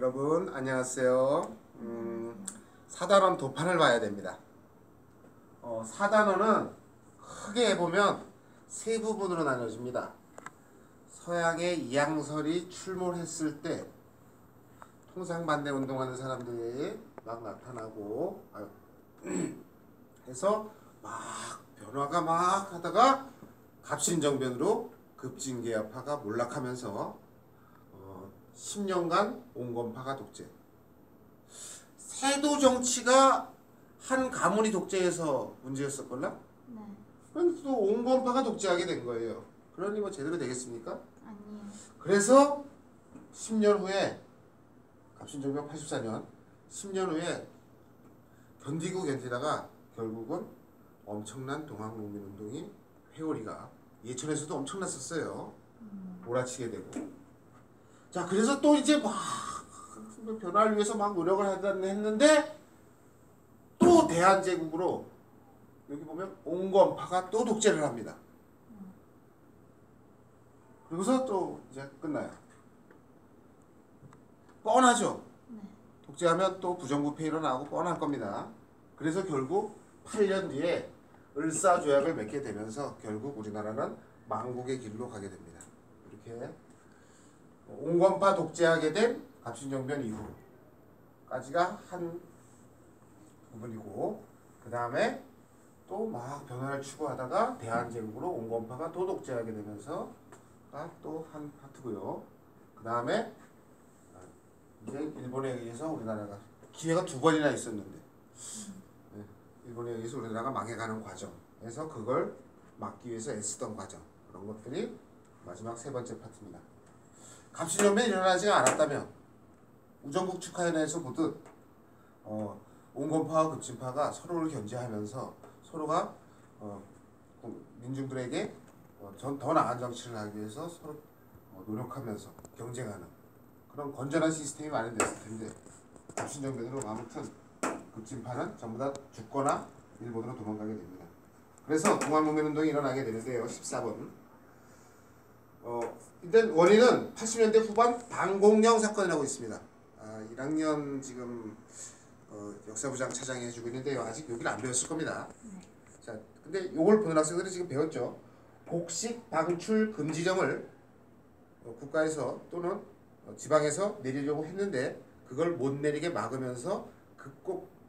여러분 안녕하세요. 사단원 도판을 봐야 됩니다. 사단원은 크게 보면 세 부분으로 나눠집니다. 서양의 이양설이 출몰했을 때 통상반대 운동하는 사람들이 막 나타나고 해서 막 변화가 막 하다가 갑신정변으로 급진개혁파가 몰락하면서 10년간 온건파가 독재. 세도 정치가 한 가문이 독재해서 문제였었걸라? 네. 그런데 또 온건파가 독재하게 된 거예요. 그러니 뭐 제대로 되겠습니까? 아니요. 그래서 10년 후에 갑신정변 84년 10년 후에 견디다가 결국은 엄청난 동학농민운동이 회오리가 예천에서도 엄청났었어요. 몰아치게 되고. 자, 그래서 또 이제 막 변화를 위해서 막 노력을 했는데 또 대한제국으로 여기 보면 온건파가 또 독재를 합니다. 그리고서 또 이제 끝나요. 뻔하죠. 네. 독재하면 또 부정부패 일어나고 뻔할 겁니다. 그래서 결국 8년 뒤에 을사조약을 맺게 되면서 결국 우리나라는 망국의 길로 가게 됩니다. 이렇게 온건파 독재하게 된 갑신정변 이후까지가 한 부분이고, 그 다음에 또 막 변화를 추구하다가 대한제국으로 온건파가 또 독재하게 되면서 또 한 파트고요. 그 다음에 이제 일본에 의해서 우리나라가 기회가 두 번이나 있었는데 일본에 의해서 우리나라가 망해가는 과정에서 그걸 막기 위해서 애쓰던 과정, 그런 것들이 마지막 세 번째 파트입니다. 갑신정변이 일어나지 않았다면 우정국 축하연회에서 보듯 온건파와 급진파가 서로를 견제하면서 서로가 민중들에게 더 나은 정치를 하기 위해서 서로 노력하면서 경쟁하는 그런 건전한 시스템이 마련됐을 텐데, 갑신정변으로 아무튼 급진파는 전부 다 죽거나 일본으로 도망가게 됩니다. 그래서 동학농민운동이 일어나게 되는데요. 14번. 일단 원인은 80년대 후반 방공령 사건이라고 있습니다. 1학년 지금 역사부장 차장이 해주고 있는데요. 아직 여기를 안 배웠을 겁니다. 자, 근데 이걸 보는 학생들이 지금 배웠죠. 곡식 방출 금지령을 국가에서 또는 지방에서 내리려고 했는데 그걸 못 내리게 막으면서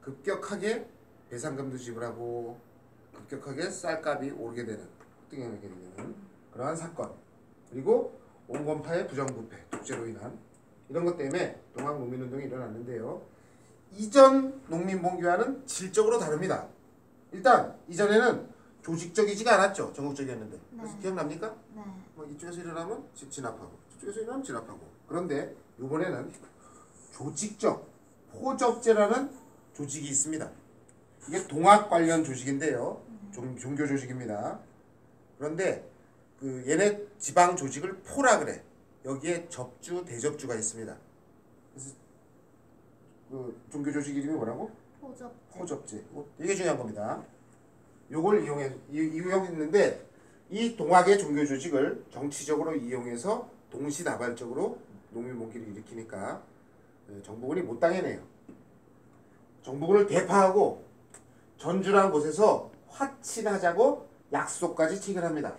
급격하게 배상금도 지불하고 급격하게 쌀값이 오르게 되는, 폭등하게 되는 그러한 사건, 그리고 온건파의 부정부패, 독재로 인한 이런 것 때문에 동학농민운동이 일어났는데요. 이전 농민봉기와는 질적으로 다릅니다. 일단 이전에는 조직적이지가 않았죠. 전국적이었는데. 그래서 기억납니까? 네. 뭐 이쪽에서 일어나면 진압하고 저쪽에서 일어나면 진압하고. 그런데 이번에는 조직적 포적제라는 조직이 있습니다. 이게 동학 관련 조직인데요. 종교 조직입니다. 그런데 얘네 지방 조직을 포라 그래. 여기에 접주, 대접주가 있습니다. 그래서 종교 조직 이름이 뭐라고? 포접제. 이게 중요한 겁니다. 요걸 이용했는데 이 동학의 종교 조직을 정치적으로 이용해서 동시다발적으로 농민봉기를 일으키니까 정부군이 못 당해내요. 정부군을 대파하고 전주라는 곳에서 화친하자고 약속까지 체결합니다.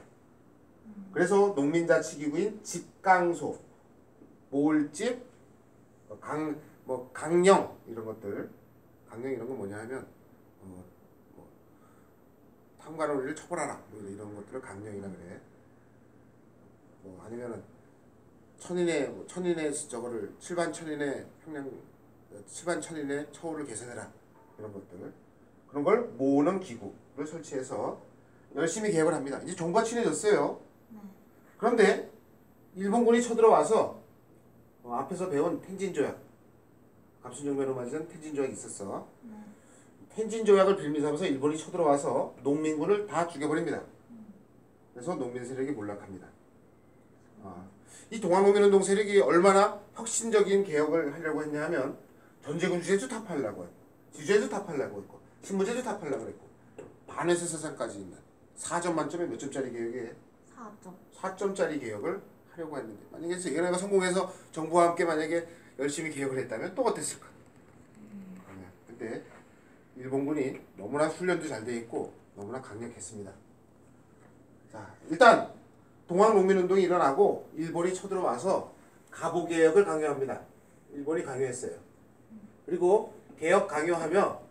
그래서 농민자치기구인 집강소, 모을집, 강령 이런 것들, 강령 이런 건 뭐냐 하면 탐관오리를 처벌하라 이런 것들을 강령이라 그래. 아니면은 천인의 저거를 칠반천인의 처우를 개선해라 이런 것들, 그런 걸 모으는 기구를 설치해서 열심히 개혁을 합니다. 이제 정부가 친해졌어요. 그런데 일본군이 쳐들어와서 앞에서 배운 텐진조약, 갑신정변으로 맞은 텐진조약이 있었어. 텐진조약을 빌미삼아서 일본이 쳐들어와서 농민군을 다 죽여버립니다. 그래서 농민 세력이 몰락합니다. 이 동학농민운동 세력이 얼마나 혁신적인 개혁을 하려고 했냐 하면 전제군 주제도 타파하려고 했고, 지주제도 타파하려고 했고, 신무제도 타파하려고 했고, 반에서 세상까지 있는 4점 만점에 몇 점짜리 개혁에 4점짜리 개혁을 하려고 했는데, 만약에 얘네가 성공해서 정부와 함께 만약에 열심히 개혁을 했다면 또 어땠을까? 근데 일본군이 너무나 훈련도 잘 돼 있고 너무나 강력했습니다. 자, 일단 동학농민운동이 일어나고 일본이 쳐들어와서 갑오개혁을 강요합니다. 일본이 강요했어요. 그리고 개혁 강요하며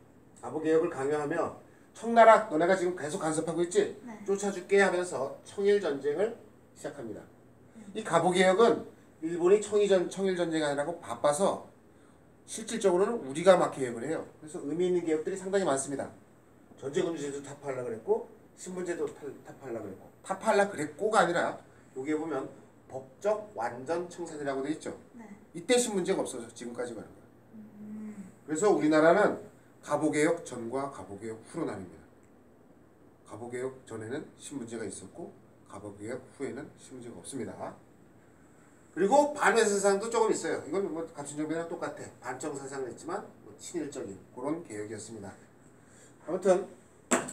갑오개혁을 강요하며 청나라 너네가 지금 계속 간섭하고 있지? 네. 쫓아줄게 하면서 청일전쟁을 시작합니다. 이 갑오개혁은 일본이 청일전쟁 하느라고 바빠서 실질적으로는 우리가 막 개혁을 해요. 그래서 의미 있는 개혁들이 상당히 많습니다. 전제금지제도 타파하려고 그랬고 신분제도 타파하려고 그랬고 타파하려고 그랬고가 아니라 여기에 보면 법적 완전 청산이라고 되어 있죠. 네. 이때 신분제가 없어서 지금까지 가는 거예요. 그래서 우리나라는 갑오개혁 전과 갑오개혁 후로 나뉩니다. 갑오개혁 전에는 신분제가 있었고 갑오개혁 후에는 신분제가 없습니다. 그리고 반외 사상도 조금 있어요. 이건 뭐 갑신정변이랑 똑같아. 반정 사상을 했지만 뭐 친일적인 그런 개혁이었습니다. 아무튼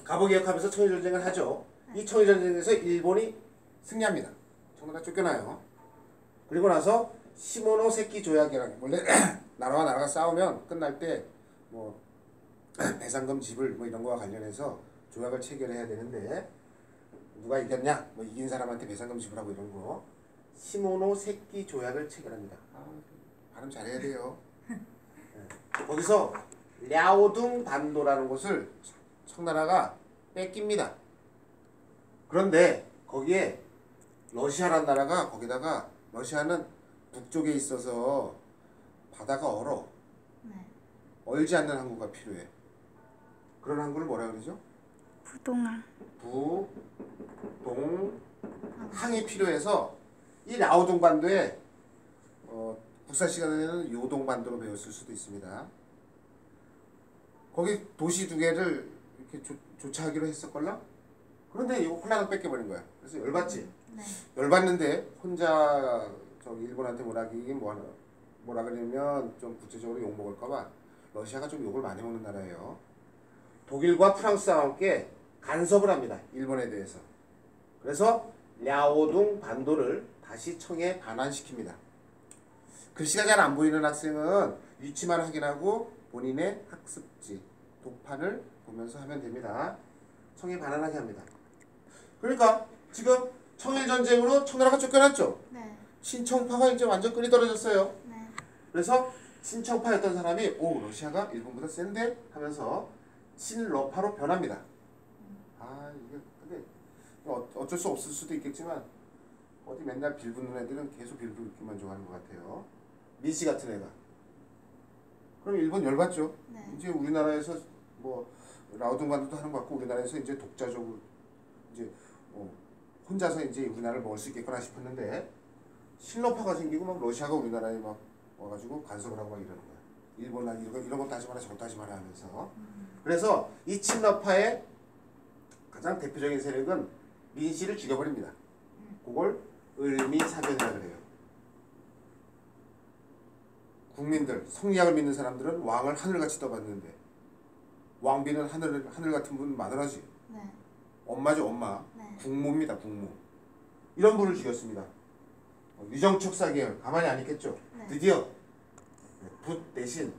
갑오개혁하면서 청일전쟁을 하죠. 이 청일전쟁에서 일본이 승리합니다. 청나라 쫓겨나요. 그리고 나서 시모노세키 조약이라는 원래 나라와 나라가 싸우면 끝날 때 뭐 배상금 지불 뭐 이런 거와 관련해서 조약을 체결해야 되는데 누가 이겼냐? 뭐 이긴 사람한테 배상금 지불하고 이런 거 시모노세키 조약을 체결합니다. 발음 잘해야 돼요. 네. 거기서 랴오둥 반도라는 곳을 청나라가 뺏깁니다. 그런데 거기에 러시아라는 나라가 거기다가 러시아는 북쪽에 있어서 바다가 얼어. 네. 얼지 않는 항구가 필요해. 그런 항구를 뭐라 그러죠? 부동항. 항이 필요해서 이 랴오둥 반도에 국사 시간에는 요동 반도로 배웠을 수도 있습니다. 거기 도시 두 개를 이렇게 조차하기로 했었걸라? 그런데 이거 홀라당 뺏겨버린 거야. 그래서 열받지. 네. 열받는데 혼자 저기 일본한테 뭐라 그러면 좀 구체적으로 욕 먹을까봐 러시아가 좀 욕을 많이 먹는 나라예요. 독일과 프랑스와 함께 간섭을 합니다. 일본에 대해서. 그래서 랴오둥 반도를 다시 청에 반환시킵니다. 글씨가 잘 안 보이는 학생은 위치만 확인하고 본인의 학습지, 도판을 보면서 하면 됩니다. 청에 반환하게 합니다. 그러니까 지금 청일전쟁으로 청나라가 쫓겨났죠. 네. 친청파가 이제 완전 끈이 떨어졌어요. 네. 그래서 친청파였던 사람이 오 러시아가 일본보다 센데 하면서 친러파로 변합니다. 이게 근데 어쩔 수 없을 수도 있겠지만 어디 맨날 빌붙는 애들은 계속 빌붙기만 좋아하는 것 같아요. 민씨 같은 애가. 그럼 일본 열받죠. 네. 이제 우리나라에서 뭐 라오둥반도도 하는 것 같고 우리나라에서 이제 독자적으로 이제 혼자서 이제 우리나라를 먹을 수 있겠구나 싶었는데 신러파가 생기고 막 러시아가 우리나라에 막 와가지고 간섭을 하고 막 이러는 거야. 일본은 이런 것도 하지 마라 저것도 하지 마라 하면서. 그래서 이 친러파의 가장 대표적인 세력은 민씨를 죽여버립니다. 그걸 을미사변이라 그래요. 국민들 성리학을 믿는 사람들은 왕을 하늘같이 떠받는데 왕비는 하늘 같은 분 마누라지. 네. 엄마죠 엄마. 네. 국모입니다 국모. 이런 분을 죽였습니다. 유정척사 계열 가만히 안 있겠죠. 네. 드디어 붓 대신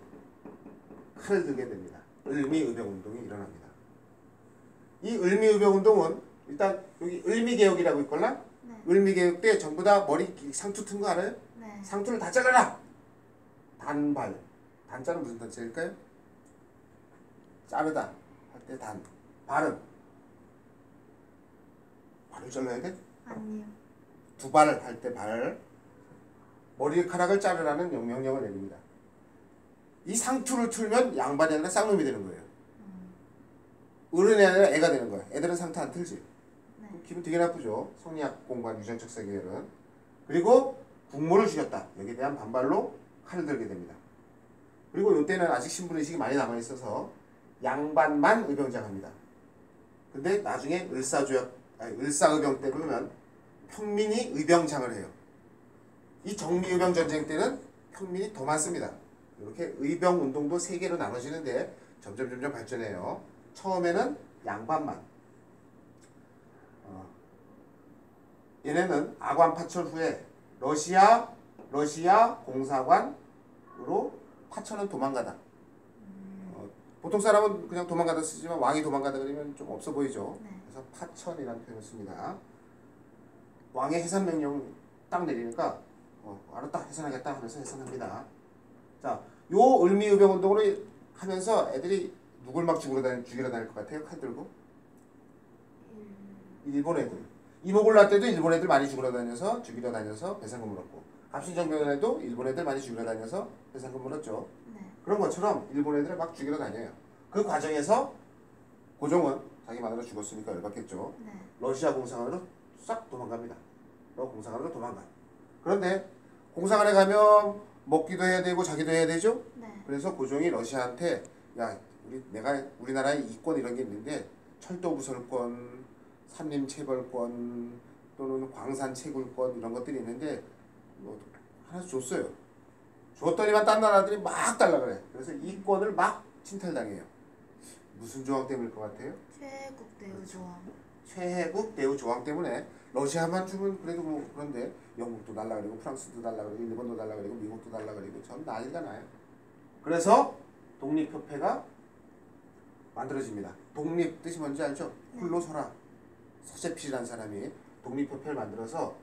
칼을 들게 됩니다. 을미의병운동이 일어납니다. 이 을미의병운동은 일단 여기 을미개혁이라고 있걸라? 네. 을미개혁 때 전부 다 머리 상투 튼 거 알아요? 네. 상투를 다 잘라라! 단발. 단자는 무슨 단자일까요? 자르다 할 때 단. 발은 발을 잘라야 돼? 아니요. 두 발을 할 때 발. 머리카락을 자르라는 명령을 내립니다. 이 상투를 틀면 양반이 아니라 쌍놈이 되는 거예요. 어른이 아니라 애가 되는 거야. 애들은 상투 안 틀지. 네. 기분 되게 나쁘죠. 성리학 공부한 유전척사 계열은. 그리고 국모를 죽였다. 여기에 대한 반발로 칼을 들게 됩니다. 그리고 이때는 아직 신분의식이 많이 남아있어서 양반만 의병장합니다. 근데 나중에 을사의병 때 보면 평민이 의병장을 해요. 이 정미의병 전쟁 때는 평민이 더 많습니다. 이렇게 의병 운동도 세 개로 나눠지는데 점점 발전해요. 처음에는 양반만. 얘네는 아관 파철 후에 러시아 공사관 파천은 도망가다. 보통 사람은 그냥 도망가다 쓰지만 왕이 도망가다 그러면 좀 없어 보이죠. 네. 그래서 파천이라는 표현을 씁니다. 왕의 해산 명령 딱 내리니까 알았다 해산하겠다 하면서 해산합니다. 자, 요 을미의병운동으로 하면서 애들이 누굴 막 죽이러 다닐 것 같아요? 칼 들고? 일본 애들. 이모골라 때도 일본 애들 많이 죽이러 다녀서 배상금 물었고, 갑신정변에도 일본 애들 많이 죽이러 다녀서 배상금 물었죠. 네. 그런 것처럼 일본 애들을 막 죽이러 다녀요. 그 과정에서 고종은 자기 마누라 죽었으니까 열받겠죠. 네. 러시아 공상원으로 싹 도망갑니다. 공상원으로 도망가. 그런데 공상원에 가면 먹기도 해야 되고 자기도 해야 되죠. 네. 그래서 고종이 러시아한테 야, 우리나라에 이권 이런 게 있는데 철도 부설권, 산림 체벌권 또는 광산 채굴권 이런 것들이 있는데 뭐 하나 줬어요. 줬더니만 딴 나라들이 막 달라 그래. 그래서 이권을 막 침탈당해요. 무슨 조항 때문일 것 같아요? 최국 대우 조항. 최국 대우 조항 때문에 러시아만 주면 그래도 뭐 그런데 영국도 달라 그리고 프랑스도 달라 그리고 일본도 달라 그리고 미국도 달라 그리고 전 난리가 나요. 그래서 독립협회가 만들어집니다. 독립 뜻이 뭔지 알죠? 홀로 서라. 서재필이라는 사람이 독립협회를 만들어서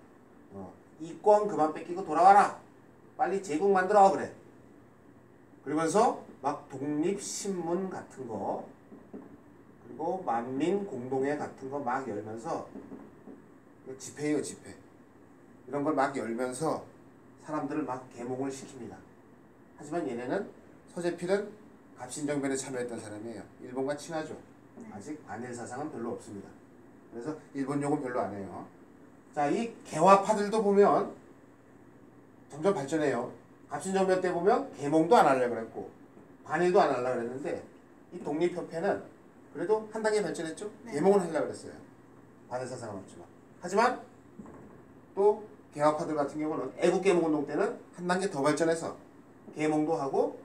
이권 그만 뺏기고 돌아와라. 빨리 제국 만들어 그래. 그러면서 막 독립신문 같은 거 그리고 만민공동회 같은 거 막 열면서 집회예요, 집회. 이런 걸 막 열면서 사람들을 막 계몽을 시킵니다. 하지만 얘네는 서재필은 갑신정변에 참여했던 사람이에요. 일본과 친하죠. 아직 반일 사상은 별로 없습니다. 그래서 일본 욕은 별로 안 해요. 자, 이 개화파들도 보면 점점 발전해요. 갑신정변 때 보면 계몽도 안 하려고 그랬고 반일도 안 하려고 그랬는데 이 독립협회는 그래도 한 단계 발전했죠. 네. 계몽을 하려고 그랬어요. 반일 사상은 없지만. 하지만 또 개화파들 같은 경우는 애국계몽운동 때는 한 단계 더 발전해서 계몽도 하고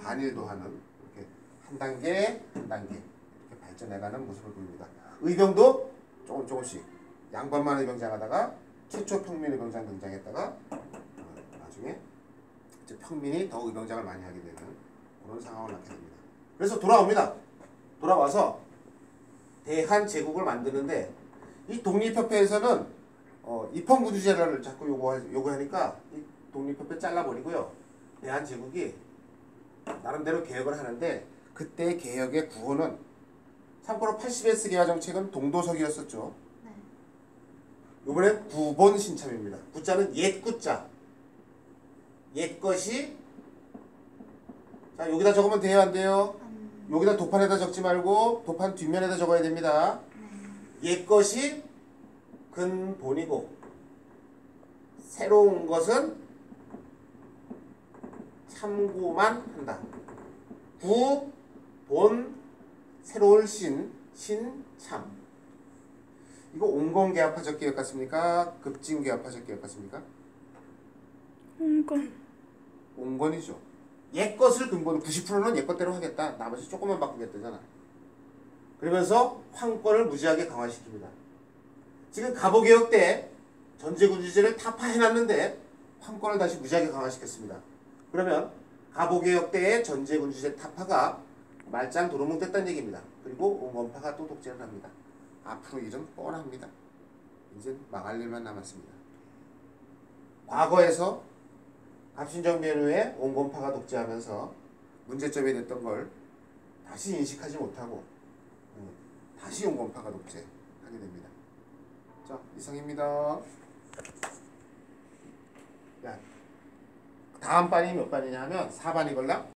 반일도 하는 이렇게 한 단계 이렇게 발전해가는 모습을 보입니다. 의병도 조금씩 양반만 의병장하다가 최초 평민 의병장 등장했다가 나중에 이제 평민이 더 의병장을 많이 하게 되는 그런 상황을 낳게 됩니다. 그래서 돌아옵니다. 돌아와서 대한제국을 만드는데 이 독립협회에서는 입헌군주제를 자꾸 요구하니까 이 독립협회 잘라버리고요. 대한제국이 나름대로 개혁을 하는데 그때 개혁의 구호는 참고로 80S 개화정책은 동도석이었었죠. 네. 이번엔 구본 신참입니다. 구자는 옛 구자. 옛 것이 자 여기다 적으면 돼요 안 돼요? 여기다 도판에다 적지 말고 도판 뒷면에다 적어야 됩니다. 옛 것이 근본이고 새로운 것은 참고만 한다. 구, 본, 새로울 참. 이거 온건개합화적 개혁 같습니까? 급진개합화적 개혁 같습니까? 홍건. 온건이죠. 옛 것을 근본 90%는 옛 것대로 하겠다. 나머지 조금만 바꾸겠다잖아. 그러면서 황권을 무지하게 강화시킵니다. 지금 갑오개혁 때 전제군주제를 타파해놨는데 황권을 다시 무지하게 강화시켰습니다. 그러면 갑오개혁 때의 전제군주제 타파가 말짱 도루묵됐다는 얘기입니다. 그리고 온건파가 또 독재를 합니다. 앞으로 일은 뻔합니다. 이제 망할 일만 남았습니다. 과거에서 갑신정변 후에 온건파가 독재하면서 문제점이 됐던 걸 다시 인식하지 못하고 다시 온건파가 독재하게 됩니다. 자, 이상입니다. 야, 다음 반이 몇 반이냐 하면 4반이걸라?